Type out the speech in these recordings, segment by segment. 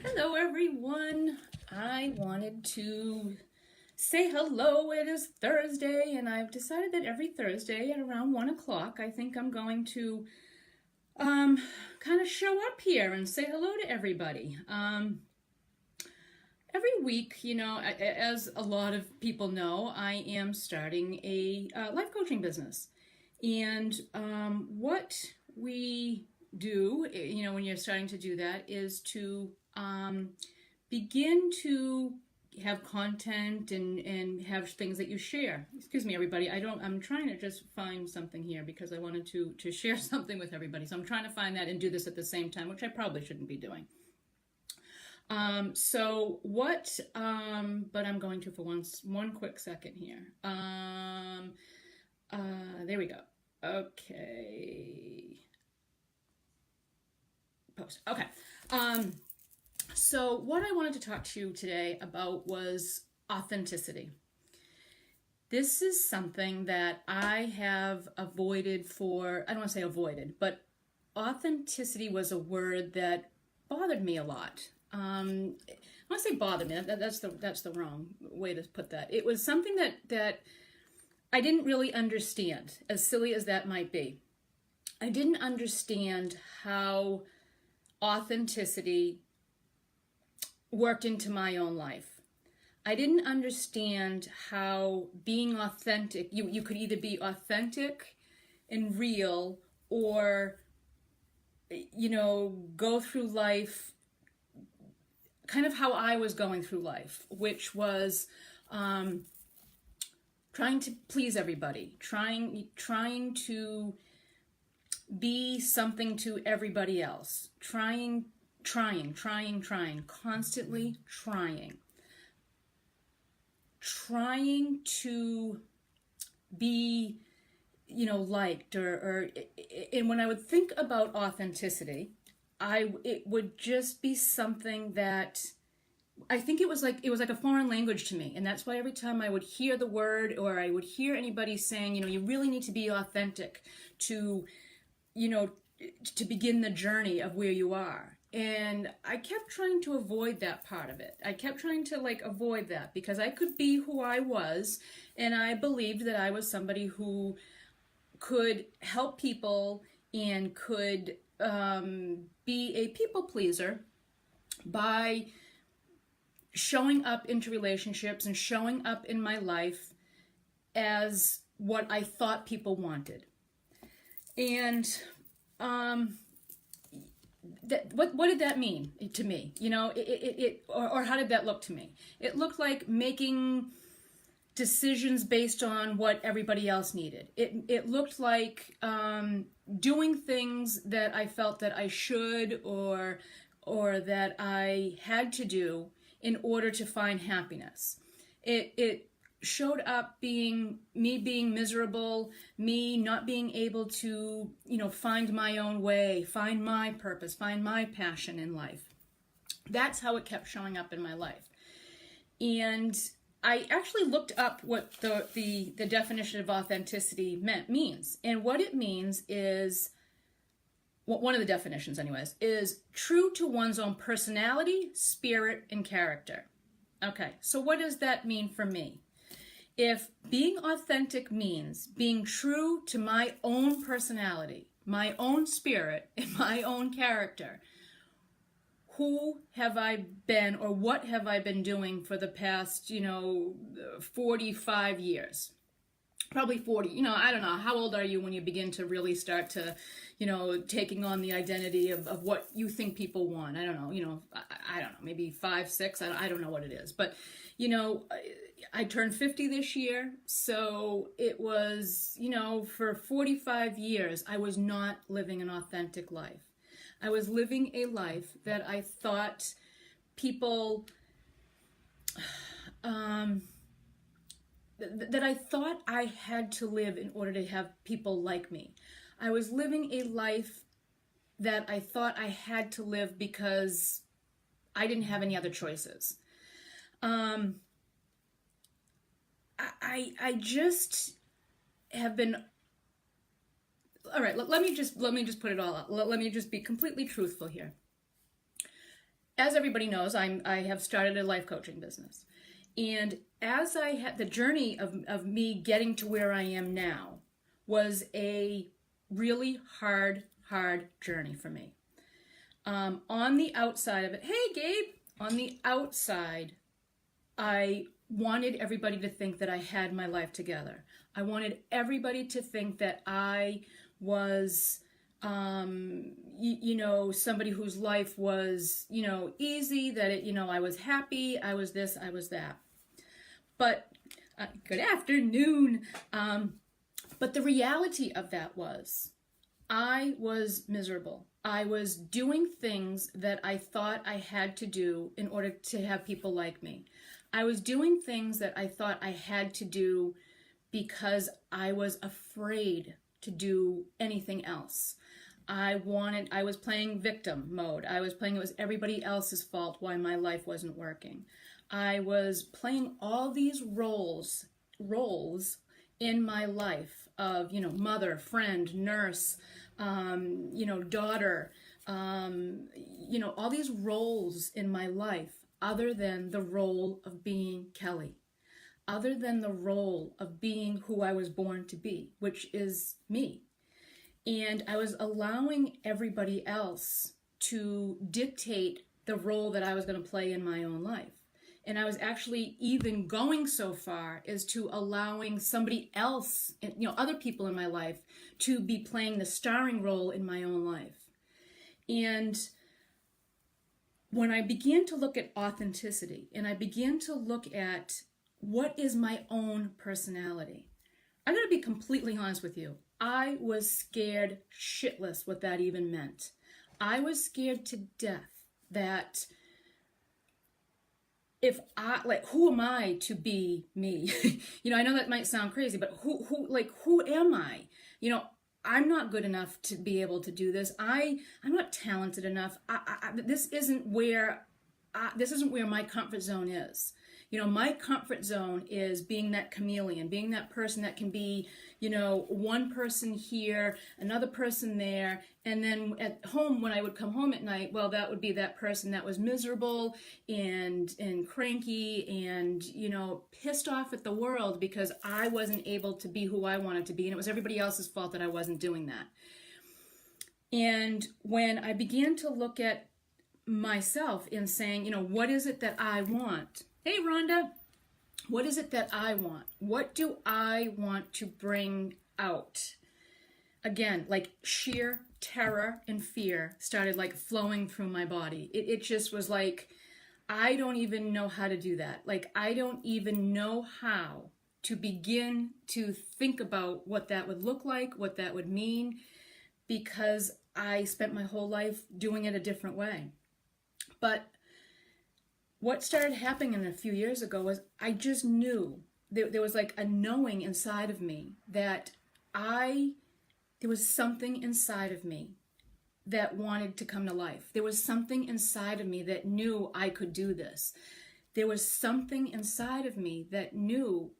Hello, everyone. I wanted to say hello. It is Thursday, and I've decided that every Thursday at around 1 o'clock, I think I'm going to kind of show up here and say hello to everybody. Every week, as a lot of people know, I am starting a life coaching business. And what we do, when you're starting to do that, is to begin to have content and have things that you share. Excuse me, everybody. I'm trying to just find something here because I wanted to share something with everybody. So I'm trying to find that and do this at the same time, which I probably shouldn't be doing. But I'm going to for one quick second here. There we go. Okay. Post. Okay. So what I wanted to talk to you today about was authenticity. This is something that I have avoided I don't want to say avoided, but authenticity was a word that bothered me a lot. I want to say bothered me. That's the wrong way to put that. It was something that I didn't really understand, as silly as that might be. I didn't understand how authenticity worked into my own life. I didn't understand how being authentic, you could either be authentic and real or, go through life kind of how I was going through life, which was trying to please everybody, trying to be something to everybody else, trying, constantly trying to be, liked and when I would think about authenticity, it would just be something that I think it was like a foreign language to me. And that's why every time I would hear the word or I would hear anybody saying, you really need to be authentic to begin the journey of where you are. And I kept trying to avoid that part of it. I kept trying to avoid that because I could be who I was, and I believed that I was somebody who could help people and could be a people pleaser by showing up into relationships and showing up in my life as what I thought people wanted. And what did that mean to me? Or how did that look to me? It looked like making decisions based on what everybody else needed. It looked like doing things that I felt that I should or that I had to do in order to find happiness. It showed up being miserable, me not being able to, find my own way, find my purpose, find my passion in life. That's how it kept showing up in my life. And I actually looked up what the definition of authenticity means. And what it means is, one of the definitions anyways, is true to one's own personality, spirit, and character. Okay, so what does that mean for me? If being authentic means being true to my own personality, my own spirit, and my own character, who have I been or what have I been doing for the past, 45 years? Probably 40, I don't know. How old are you when you begin to really start to, taking on the identity of what you think people want? I don't know, I don't know, maybe 5, 6, I don't know what it is. But, I turned 50 this year, so it was, for 45 years, I was not living an authentic life. I was living a life that I thought people, that I thought I had to live in order to have people like me. I was living a life that I thought I had to live because I didn't have any other choices. I just have been, all right, let me just put it all out. Let me just be completely truthful here. as everybody knows, I have started a life coaching business. And as I had the journey of me getting to where I am now was a really hard journey for me. On the outside of it, hey Gabe, on the outside, I wanted everybody to think that I had my life together. I wanted everybody to think that I was, somebody whose life was, easy, that I was happy, I was this, I was that. But, good afternoon. But the reality of that was, I was miserable. I was doing things that I thought I had to do in order to have people like me. I was doing things that I thought I had to do because I was afraid to do anything else. I was playing victim mode. I was playing it was everybody else's fault why my life wasn't working. I was playing all these roles in my life of, mother, friend, nurse, daughter, all these roles in my life other than the role of being Kelly, other than the role of being who I was born to be, which is me. And I was allowing everybody else to dictate the role that I was going to play in my own life. And I was actually even going so far as to allowing somebody else, other people in my life, to be playing the starring role in my own life. And when I began to look at authenticity, and I began to look at what is my own personality, I'm going to be completely honest with you. I was scared shitless what that even meant. I was scared to death that who am I to be me? I know that might sound crazy, but who am I? I'm not good enough to be able to do this. I'm not talented enough. This isn't where my comfort zone is. My comfort zone is being that chameleon, being that person that can be, one person here, another person there. And then at home, when I would come home at night, well, that would be that person that was miserable and cranky and, pissed off at the world because I wasn't able to be who I wanted to be. And it was everybody else's fault that I wasn't doing that. And when I began to look at myself in saying, what is it that I want? Hey, Rhonda, what is it that I want? What do I want to bring out? Again, like sheer terror and fear started like flowing through my body. It just was like, I don't even know how to do that. Like, I don't even know how to begin to think about what that would look like, what that would mean, because I spent my whole life doing it a different way. But what started happening a few years ago was I just knew, there was like a knowing inside of me that there was something inside of me that wanted to come to life. There was something inside of me that knew I could do this. There was something inside of me that knew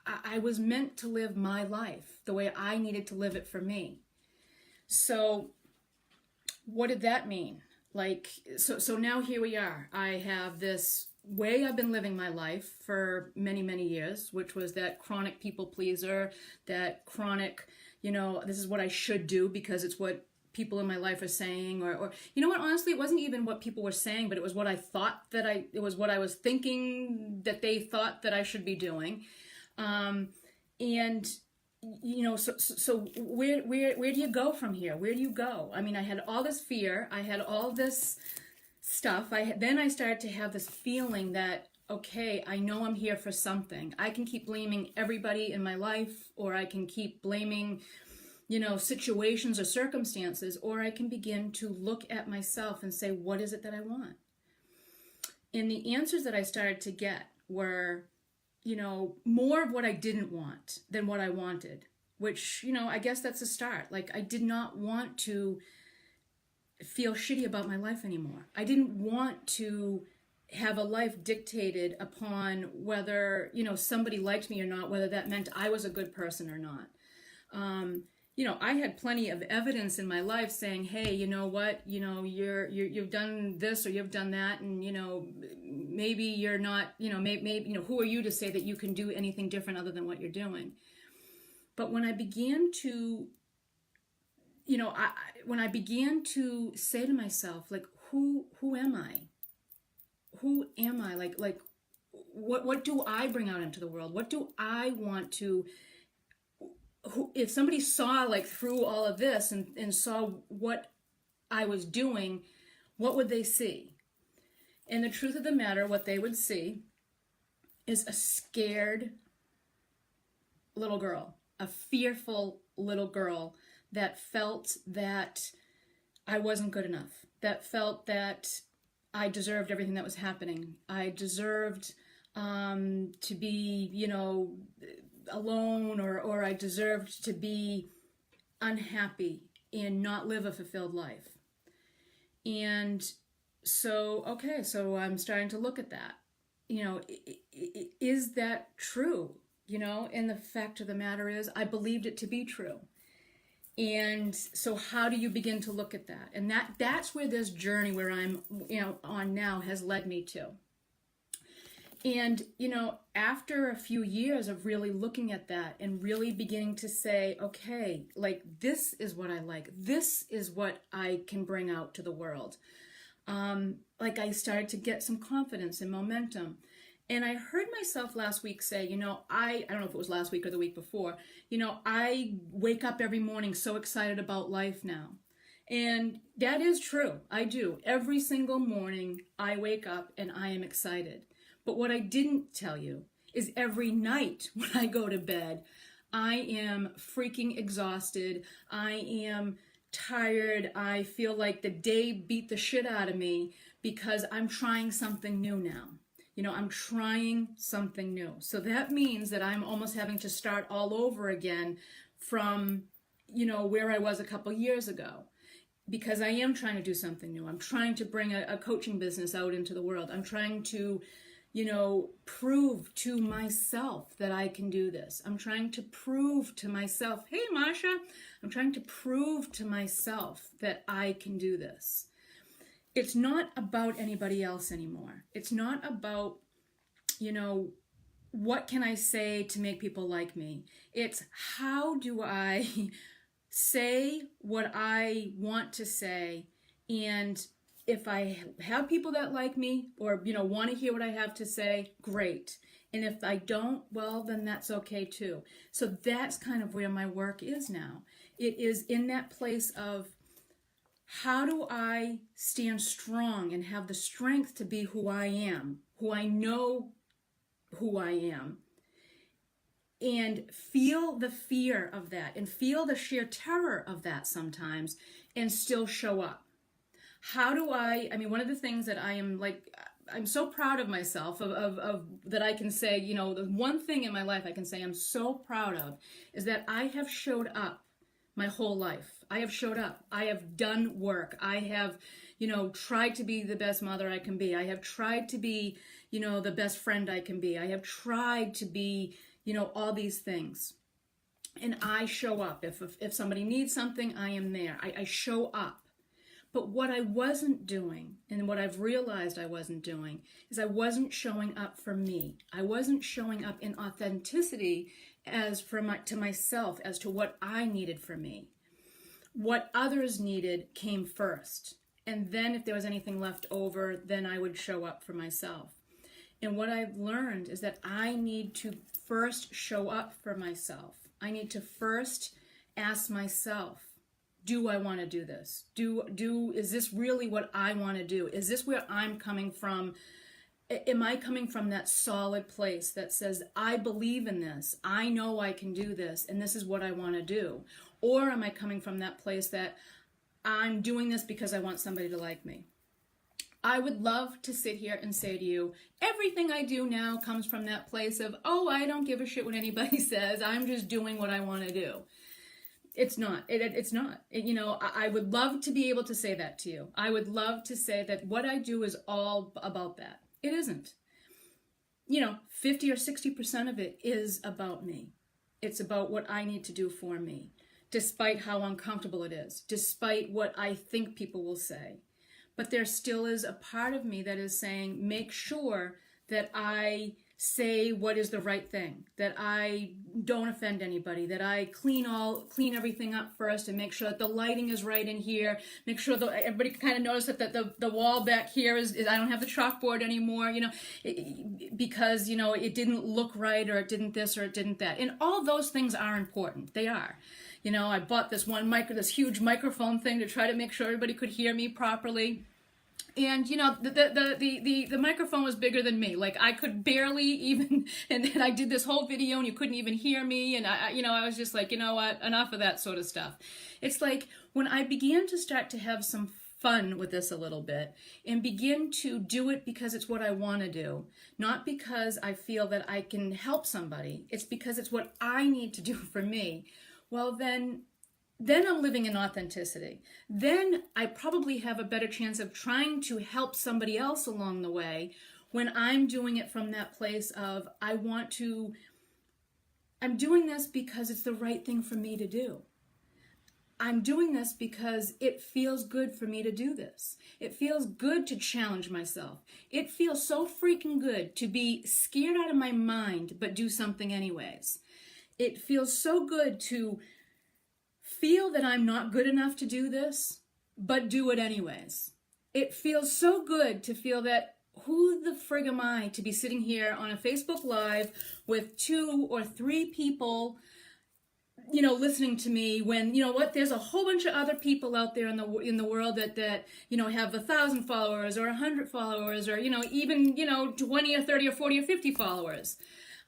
I was meant to live my life the way I needed to live it for me. So what did that mean? So now here we are. I have this way I've been living my life for many, many years, which was that chronic people pleaser, that chronic, this is what I should do because it's what people in my life are saying, or honestly, it wasn't even what people were saying, but it was what I thought it was what I was thinking that they thought that I should be doing. So where do you go from here? Where do you go? I mean, I had all this fear. I had all this stuff. Then I started to have this feeling that, okay, I know I'm here for something. I can keep blaming everybody in my life, or I can keep blaming, situations or circumstances, or I can begin to look at myself and say, what is it that I want? And the answers that I started to get were, more of what I didn't want than what I wanted, which, I guess that's a start. Like, I did not want to feel shitty about my life anymore. I didn't want to have a life dictated upon whether, somebody liked me or not, whether that meant I was a good person or not. I had plenty of evidence in my life saying, hey, you know what, you've done this or you've done that, and maybe you're not, maybe who are you to say that you can do anything different other than what you're doing? But when I began to, when I began to say to myself, like, who am I? Who am I? Like, what do I bring out into the world? What do I want to? If somebody saw like through all of this and saw what I was doing, what would they see? And the truth of the matter, what they would see is a scared little girl, a fearful little girl that felt that I wasn't good enough, that felt that I deserved everything that was happening. I deserved to be, alone, or I deserved to be unhappy and not live a fulfilled life. And so, okay, so I'm starting to look at that. Is that true? And the fact of the matter is, I believed it to be true. And so how do you begin to look at that? And that's where this journey where I'm, on now has led me to. And, after a few years of really looking at that and really beginning to say, okay, like, this is what I like. This is what I can bring out to the world. Like, I started to get some confidence and momentum. And I heard myself last week say, I don't know if it was last week or the week before, I wake up every morning so excited about life now. And that is true. I do. Every single morning I wake up and I am excited. But what I didn't tell you is every night when I go to bed, I am freaking exhausted. I am tired. I feel like the day beat the shit out of me because I'm trying something new now. I'm trying something new. So that means that I'm almost having to start all over again from, where I was a couple years ago. Because I am trying to do something new. I'm trying to bring a coaching business out into the world. I'm trying to prove to myself that I can do this. I'm trying to prove to myself, hey, Masha, I'm trying to prove to myself that I can do this. It's not about anybody else anymore. It's not about, what can I say to make people like me? It's how do I say what I want to say, and if I have people that like me or, want to hear what I have to say, great. And if I don't, well, then that's okay too. So that's kind of where my work is now. It is in that place of how do I stand strong and have the strength to be who I am, who I know who I am, and feel the fear of that and feel the sheer terror of that sometimes and still show up. How do one of the things that I'm so proud of myself of that I can say, the one thing in my life I can say I'm so proud of is that I have showed up my whole life. I have showed up. I have done work. I have, tried to be the best mother I can be. I have tried to be, the best friend I can be. I have tried to be, all these things. And I show up. If somebody needs something, I am there. I show up. But what I wasn't doing, and what I've realized I wasn't doing, is I wasn't showing up for me. I wasn't showing up in authenticity to myself as to what I needed for me. What others needed came first. And then if there was anything left over, then I would show up for myself. And what I've learned is that I need to first show up for myself. I need to first ask myself, do I want to do this? Is this really what I want to do? Is this where I'm coming from? Am I coming from that solid place that says, I believe in this, I know I can do this, and this is what I want to do? Or am I coming from that place that I'm doing this because I want somebody to like me? I would love to sit here and say to you, everything I do now comes from that place of, oh, I don't give a shit what anybody says. I'm just doing what I want to do. It's not. It's not. I would love to be able to say that to you. I would love to say that what I do is all about that. It isn't. 50 or 60% of it is about me. It's about what I need to do for me. despite how uncomfortable it is, despite what I think people will say. But there still is a part of me that is saying, make sure that I say what is the right thing, that I don't offend anybody, that I clean everything up first and make sure that the lighting is right in here, make sure that everybody can kind of notice that the wall back here is I don't have the chalkboard anymore, because, it didn't look right, or it didn't this, or it didn't that. And all those things are important. They are. I bought this huge microphone thing to try to make sure everybody could hear me properly. And the microphone was bigger than me. Like, I could barely even, and then I did this whole video and you couldn't even hear me. And I was just like, you know what, enough of that sort of stuff. It's like when I began to start to have some fun with this a little bit and begin to do it because it's what I want to do, not because I feel that I can help somebody. It's because it's what I need to do for me. Well, then I'm living in authenticity. Then I probably have a better chance of trying to help somebody else along the way when I'm doing it from that place of, I'm doing this because it's the right thing for me to do. I'm doing this because it feels good for me to do this. It feels good to challenge myself. It feels so freaking good to be scared out of my mind, but do something anyways. It feels so good to feel that I'm not good enough to do this, but do it anyways. It feels so good to feel that who the frig am I to be sitting here on a Facebook Live with 2 or 3 people, listening to me when, there's a whole bunch of other people out there in the world that have 1,000 followers or 100 followers or, even, 20 or 30 or 40 or 50 followers.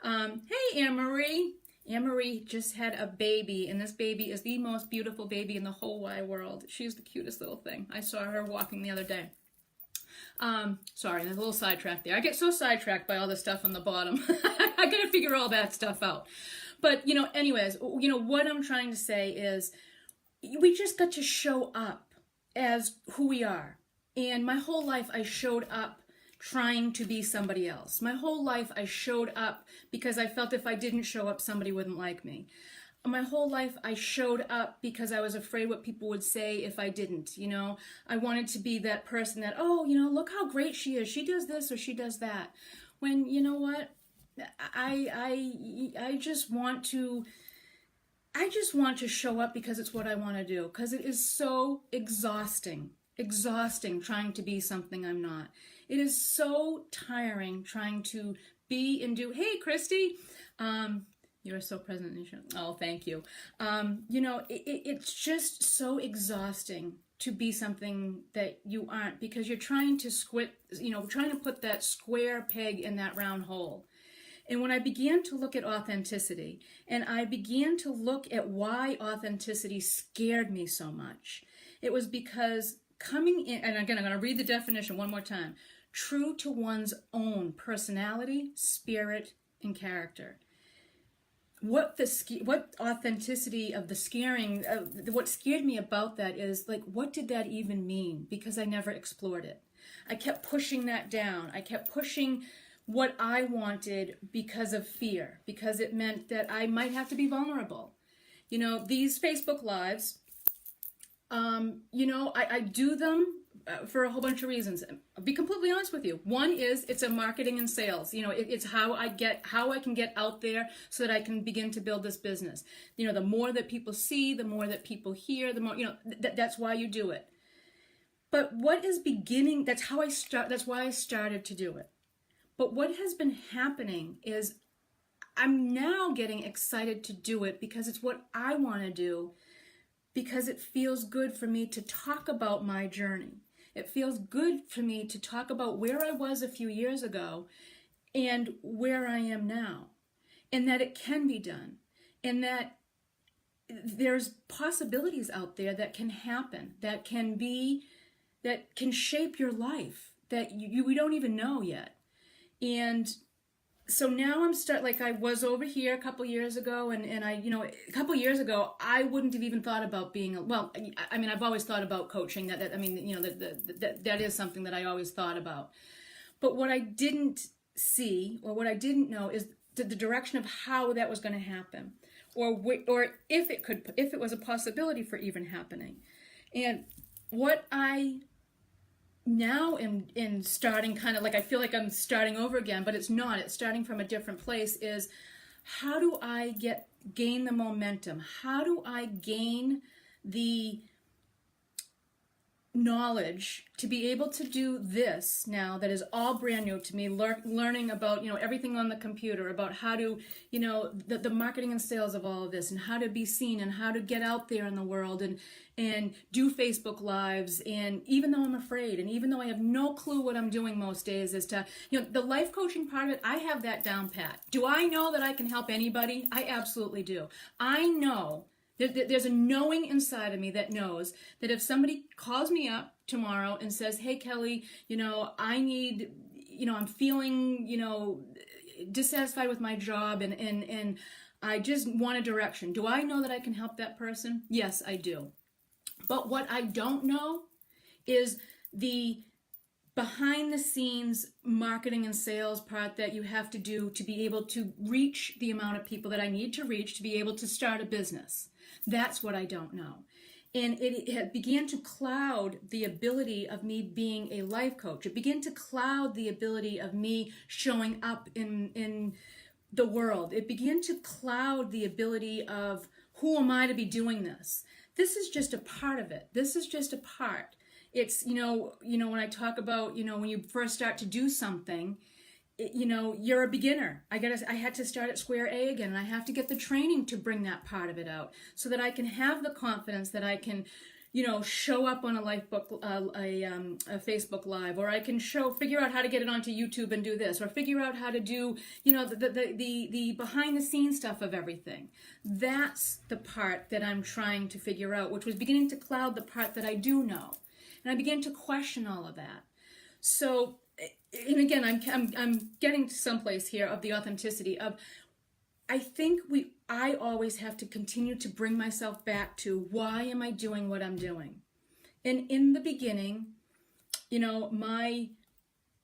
Hey, Anne-Marie. Anne-Marie just had a baby, and this baby is the most beautiful baby in the whole wide world. She's the cutest little thing. I saw her walking the other day. Sorry, there's a little sidetrack there. I get so sidetracked by all the stuff on the bottom. I gotta figure all that stuff out. But, anyways, what I'm trying to say is we just got to show up as who we are. And my whole life I showed up trying to be somebody else. My whole life I showed up because I felt if I didn't show up, somebody wouldn't like me. My whole life I showed up because I was afraid what people would say if I didn't. I wanted to be that person that, look how great she is. She does this or she does that. When, you know what? I just want to show up because it's what I want to do. Because it is so exhausting trying to be something I'm not. It is so tiring trying to be and do. Hey, Christy, you are so present in the show. Oh, thank you. It's just so exhausting to be something that you aren't because you're trying to trying to put that square peg in that round hole. And when I began to look at authenticity and I began to look at why authenticity scared me so much, it was because coming in, and again, I'm going to read the definition one more time. True to one's own personality, spirit, and character. What authenticity of the scaring, what scared me about that is, like, what did that even mean? Because I never explored it. I kept pushing that down. I kept pushing what I wanted because of fear, because it meant that I might have to be vulnerable. These Facebook Lives, I do them for a whole bunch of reasons. I'll be completely honest with you. One is it's a marketing and sales. It's how I can get out there so that I can begin to build this business. The more that people see, the more that people hear, the more, that's why you do it. But that's why I started to do it. But what has been happening is I'm now getting excited to do it because it's what I want to do, because it feels good for me to talk about my journey. It feels good for me to talk about where I was a few years ago and where I am now, and that it can be done, and that there's possibilities out there that can happen, that can shape your life, that we don't even know yet. And so now I was over here a couple years ago, and a couple years ago, I wouldn't have even thought about I've always thought about coaching. That is something that I always thought about. But what I didn't see, or what I didn't know, is the direction of how that was going to happen. or if it was a possibility for even happening. And what I now in starting, kind of like, I feel like I'm starting over again, but it's not. It's starting from a different place. Is how do I gain the momentum? How do I gain the knowledge to be able to do this now that is all brand new to me, learning about, everything on the computer, about how to, the marketing and sales of all of this, and how to be seen, and how to get out there in the world and do Facebook Lives. And even though I'm afraid, and even though I have no clue what I'm doing most days, as to, the life coaching part of it, I have that down pat. Do I know that I can help anybody? I absolutely do. I know there's a knowing inside of me that knows that if somebody calls me up tomorrow and says, hey, Kelly, I need, I'm feeling, dissatisfied with my job, and I just want a direction. Do I know that I can help that person? Yes, I do. But what I don't know is the behind the scenes marketing and sales part that you have to do to be able to reach the amount of people that I need to reach to be able to start a business. That's what I don't know. And it began to cloud the ability of me being a life coach. It began to cloud the ability of me showing up in the world. It began to cloud the ability of, who am I to be doing this? This is just a part of it. This is just a part. It's, when I talk about, when you first start to do something, you're a beginner. I had to start at square A again, and I have to get the training to bring that part of it out so that I can have the confidence that I can, show up on a Facebook Live, or I can figure out how to get it onto YouTube and do this, or figure out how to do, the behind the scenes stuff of everything. That's the part that I'm trying to figure out, which was beginning to cloud the part that I do know. And I began to question all of that. So, and again, I'm getting to someplace here of the authenticity of, I think I always have to continue to bring myself back to, why am I doing what I'm doing? And in the beginning, my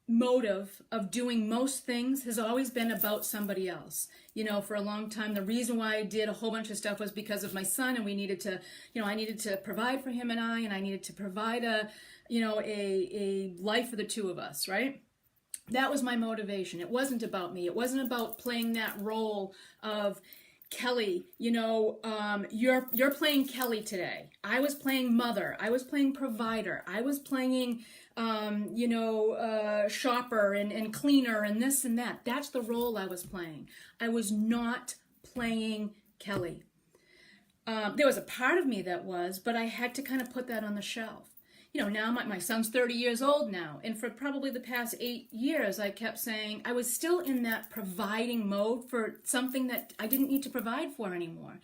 motive of doing most things has always been about somebody else. For a long time, the reason why I did a whole bunch of stuff was because of my son, and we needed to, I needed to provide for him and I needed to provide a life for the two of us, right? That was my motivation. It wasn't about me. It wasn't about playing that role of, Kelly, you're playing Kelly today. I was playing mother. I was playing provider. I was playing, shopper and cleaner and this and that. That's the role I was playing. I was not playing Kelly. There was a part of me that was, but I had to kind of put that on the shelf. Now my son's 30 years old now, and for probably the past 8 years, I kept saying I was still in that providing mode for something that I didn't need to provide for anymore.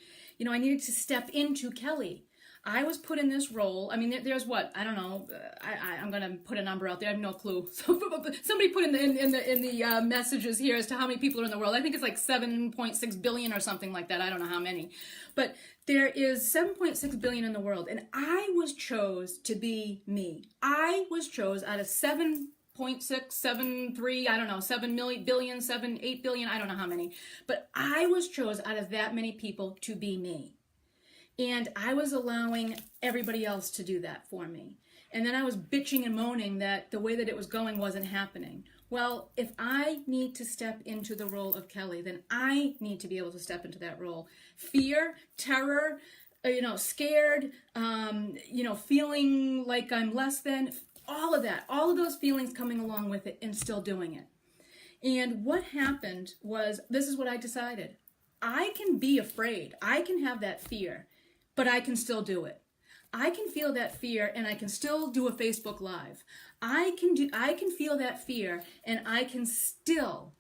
I needed to step into Kelly. I was put in this role. I mean, there's what, I don't know. I'm going to put a number out there. I have no clue. So somebody put in the messages here as to how many people are in the world. I think it's like 7.6 billion or something like that. I don't know how many, but there is 7.6 billion in the world, and I was chose to be me. I was chose out of 7.673, I don't know, 7 billion, 8 billion, I don't know how many, but I was chose out of that many people to be me. And I was allowing everybody else to do that for me. And then I was bitching and moaning that the way that it was going wasn't happening. Well, if I need to step into the role of Kelly, then I need to be able to step into that role. Fear, terror, scared, feeling like I'm less than, all of that, all of those feelings coming along with it, and still doing it. And what happened was, this is what I decided. I can be afraid. I can have that fear, but I can still do it. I can feel that fear and I can still do a Facebook Live. I can feel that fear and I can still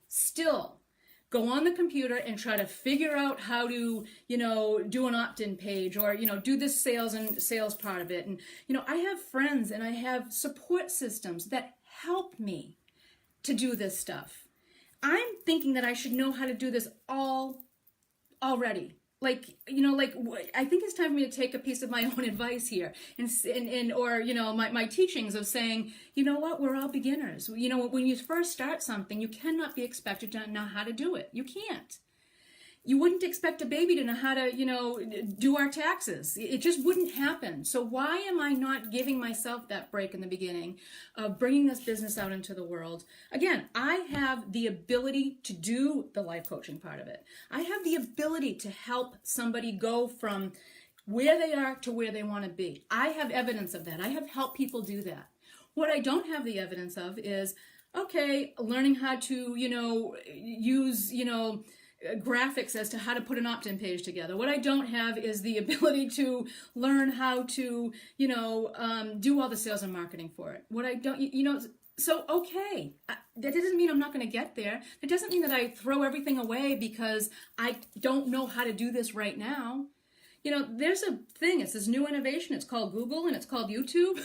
go on the computer and try to figure out how to, do an opt-in page, or, do this sales part of it. And, I have friends and I have support systems that help me to do this stuff. I'm thinking that I should know how to do this already. I think it's time for me to take a piece of my own advice here or my teachings of saying, what, we're all beginners. When you first start something, you cannot be expected to know how to do it. You can't. You wouldn't expect a baby to know how to, do our taxes. It just wouldn't happen. So why am I not giving myself that break in the beginning of bringing this business out into the world? Again, I have the ability to do the life coaching part of it. I have the ability to help somebody go from where they are to where they want to be. I have evidence of that. I have helped people do that. What I don't have the evidence of is, okay, learning how to, use, graphics as to how to put an opt-in page together. What I don't have is the ability to learn how to, do all the sales and marketing for it. What I don't, so okay, that doesn't mean I'm not going to get there. It doesn't mean that I throw everything away because I don't know how to do this right now. There's a thing, it's this new innovation, it's called Google and it's called YouTube.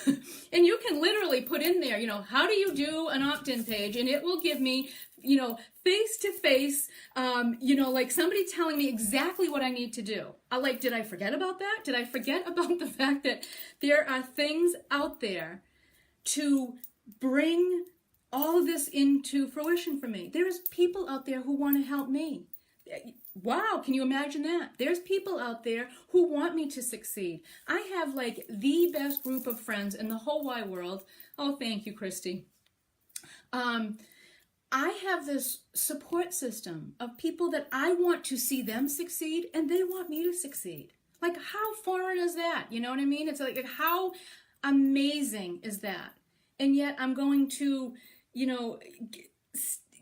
And you can literally put in there, how do you do an opt-in page? And it will give me, face to face, like somebody telling me exactly what I need to do. Did I forget about that? Did I forget about the fact that there are things out there to bring all of this into fruition for me? There's people out there who want to help me. Wow, can you imagine that? There's people out there who want me to succeed. I have the best group of friends in the whole wide world. Oh, thank you, Christy. I have this support system of people that I want to see them succeed and they want me to succeed. How foreign is that? You know what I mean? It's how amazing is that? And yet I'm going to,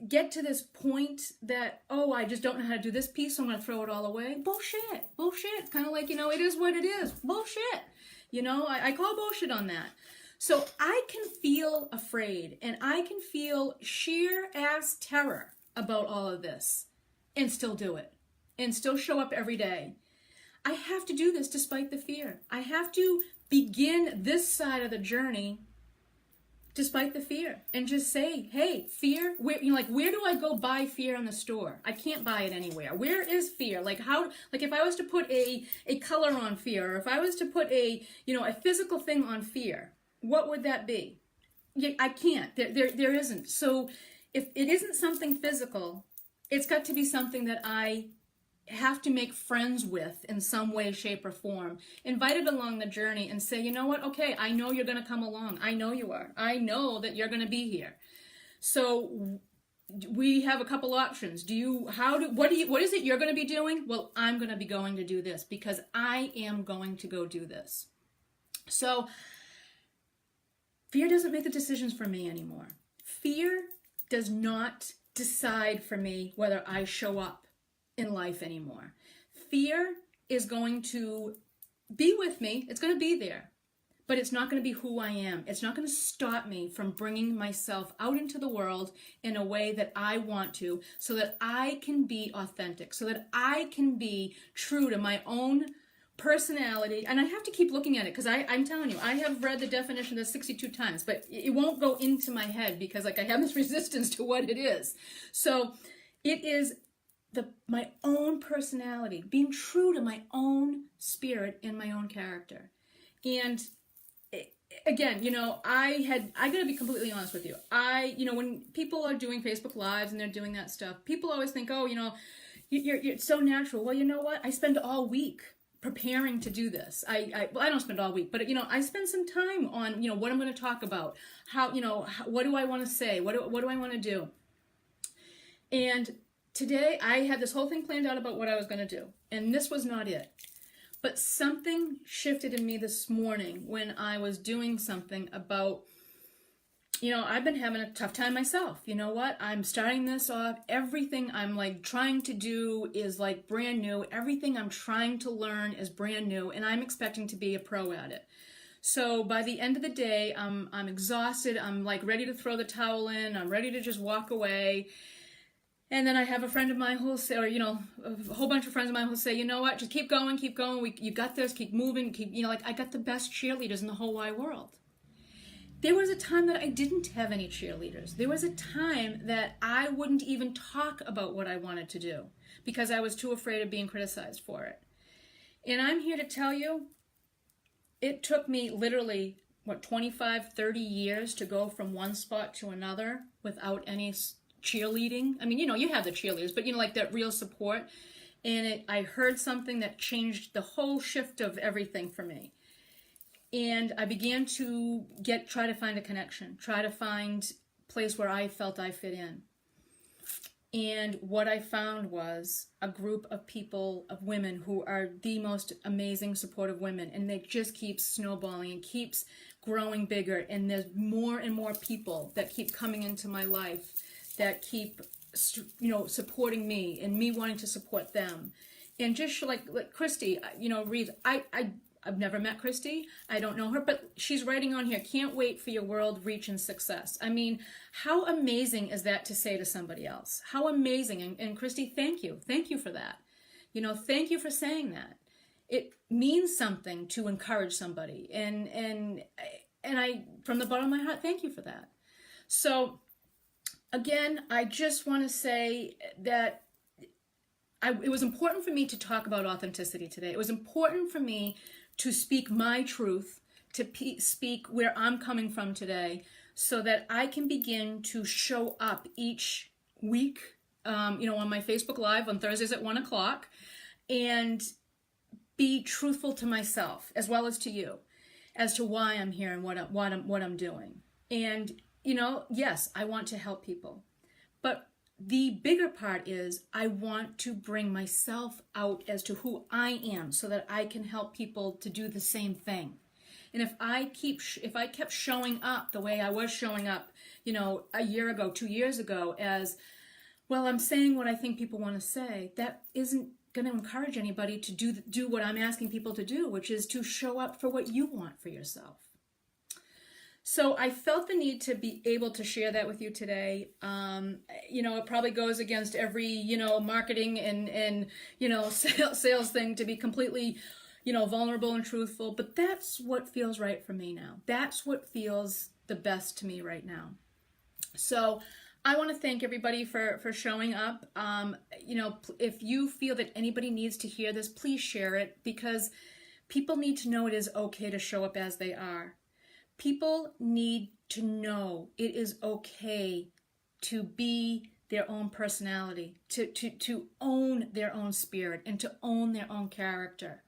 get to this point that, oh, I just don't know how to do this piece, so I'm going to throw it all away. Bullshit. It's kind of it is what it is. Bullshit. I call bullshit on that. So I can feel afraid and I can feel sheer ass terror about all of this and still do it and still show up every day. I have to do this despite the fear. I have to begin this side of the journey despite the fear and just say, hey, fear, where do I go buy fear in the store? I can't buy it anywhere. Where is fear? If I was to put a color on fear, or if I was to put a physical thing on fear, what would that be? I can't. There isn't. So if it isn't something physical, it's got to be something that I have to make friends with in some way, shape, or form. Invite it along the journey and say, you know what? Okay, I know you're going to come along. I know you are. I know that you're going to be here. So we have a couple options. What is it you're going to be doing? Well, I'm going to be going to do this because I am going to go do this. So fear doesn't make the decisions for me anymore. Fear does not decide for me whether I show up in life anymore. Fear is going to be with me. It's going to be there, but it's not going to be who I am. It's not going to stop me from bringing myself out into the world in a way that I want to, so that I can be authentic, so that I can be true to my own personality. And I have to keep looking at it because I'm telling you, I have read the definition of this 62 times, but it won't go into my head because I have this resistance to what it is. So it is my own personality, being true to my own spirit and my own character. And again, I got to be completely honest with you. When people are doing Facebook Lives and they're doing that stuff, people always think, oh, you're so natural. Well, you know what? I spend all week preparing to do this. I don't spend all week, but I spend some time on, what I'm going to talk about, how, what do I want to say? What do I want to do? And today, I had this whole thing planned out about what I was going to do, and this was not it. But something shifted in me this morning when I was doing something about, I've been having a tough time myself. You know what? I'm starting this off. Everything I'm trying to do is brand new. Everything I'm trying to learn is brand new, and I'm expecting to be a pro at it. So by the end of the day, I'm exhausted. I'm ready to throw the towel in. I'm ready to just walk away. And then I have a friend of mine who'll say, or, a whole bunch of friends of mine who'll say, you know what, just keep going. You got this, keep moving, I got the best cheerleaders in the whole wide world. There was a time that I didn't have any cheerleaders. There was a time that I wouldn't even talk about what I wanted to do because I was too afraid of being criticized for it. And I'm here to tell you, it took me literally, 25, 30 years to go from one spot to another without any cheerleading. I mean, you have the cheerleaders, but that real support. And I heard something that changed the whole shift of everything for me. And I began to try to find a connection, try to find a place where I felt I fit in. And what I found was a group of people, of women who are the most amazing, supportive women. And they just keep snowballing and keeps growing bigger. And there's more and more people that keep coming into my life that keep, supporting me and me wanting to support them. And just like Christy, Reed, I've never met Christy. I don't know her, but she's writing on here, can't wait for your world reach and success. I mean, how amazing is that to say to somebody else? How amazing. And Christy, thank you. Thank you for that. Thank you for saying that. It means something to encourage somebody. And I, from the bottom of my heart, thank you for that. So again, I just want to say that it was important for me to talk about authenticity today. It was important for me to speak my truth, to speak where I'm coming from today, so that I can begin to show up each week, on my Facebook Live on Thursdays at 1:00, and be truthful to myself as well as to you, as to why I'm here and what I'm doing. And yes, I want to help people, but the bigger part is I want to bring myself out as to who I am so that I can help people to do the same thing. And if I kept showing up the way I was showing up, a year ago, 2 years ago, as, well, I'm saying what I think people want to say, that isn't going to encourage anybody to do what I'm asking people to do, which is to show up for what you want for yourself. So I felt the need to be able to share that with you today. It probably goes against every, marketing and sales thing to be completely, vulnerable and truthful. But that's what feels right for me now. That's what feels the best to me right now. So I want to thank everybody for showing up. If you feel that anybody needs to hear this, please share it, because people need to know it is okay to show up as they are. People need to know it is okay to be their own personality, to own their own spirit, and to own their own character.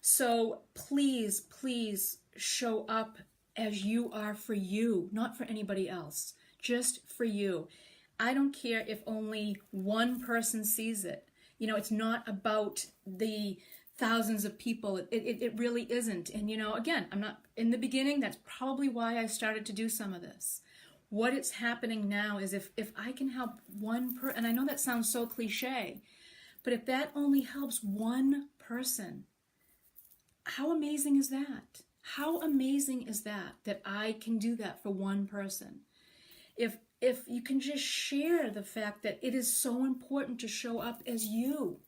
So please, please show up as you are for you, not for anybody else, just for you. I don't care if only one person sees it. It's not about the thousands of people. It really isn't. And again, I'm not in the beginning. That's probably why I started to do some of this. What it's happening now is if I can help one person, and I know that sounds so cliche, but if that only helps one person, how amazing is that? How amazing is that I can do that for one person? If you can just share the fact that it is so important to show up as you.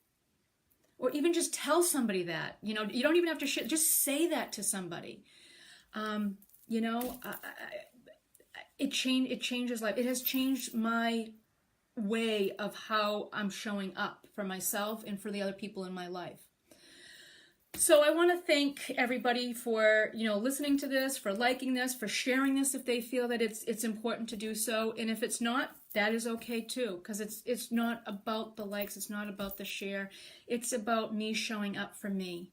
Or even just tell somebody that, you don't even have to share, just say that to somebody. It changes life. It has changed my way of how I'm showing up for myself and for the other people in my life. So I want to thank everybody for, listening to this, for liking this, for sharing this if they feel that it's important to do so. And if it's not, that is okay too, because it's not about the likes, it's not about the share. It's about me showing up for me.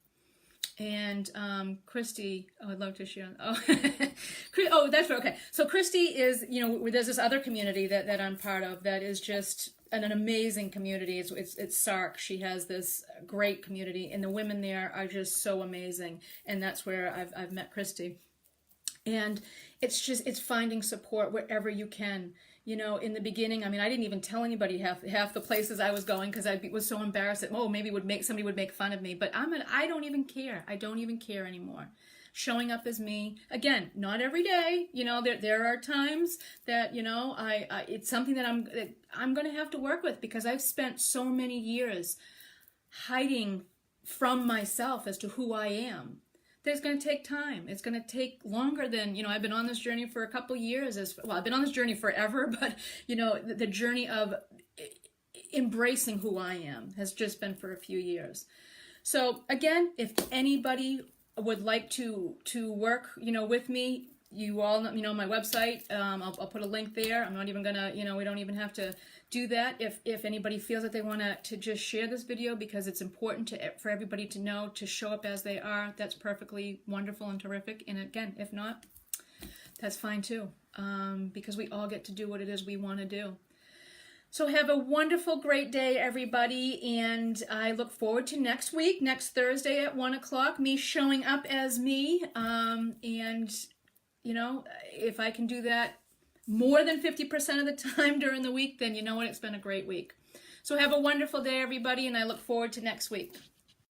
And Christy, I'd love to share. That's right. Okay. So Christy is, there's this other community that I'm part of that is just an amazing community. It's SARC. She has this great community, and the women there are just so amazing. And that's where I've met Christy. And it's finding support wherever you can. In the beginning, I didn't even tell anybody half the places I was going because I was so embarrassed that, maybe somebody would make fun of me. But I don't even care. I don't even care anymore. Showing up as me. Again, not every day. There are times that, it's something that I'm going to have to work with, because I've spent so many years hiding from myself as to who I am. It's going to take time. It's going to take longer than, I've been on this journey for a couple years. I've been on this journey forever, but, the journey of embracing who I am has just been for a few years. So again, if anybody would like to work, with me, you all know my website. I'll put a link there. I'm not even gonna, we don't even have to do that. If anybody feels that they want to just share this video because it's important for everybody to know, to show up as they are, that's perfectly wonderful and terrific. And again, if not, that's fine too, because we all get to do what it is we want to do. So have a wonderful, great day, everybody, and I look forward to next week, next Thursday at 1 o'clock, me showing up as me, and, if I can do that more than 50% of the time during the week, then you know what, it's been a great week. So have a wonderful day, everybody, and I look forward to next week.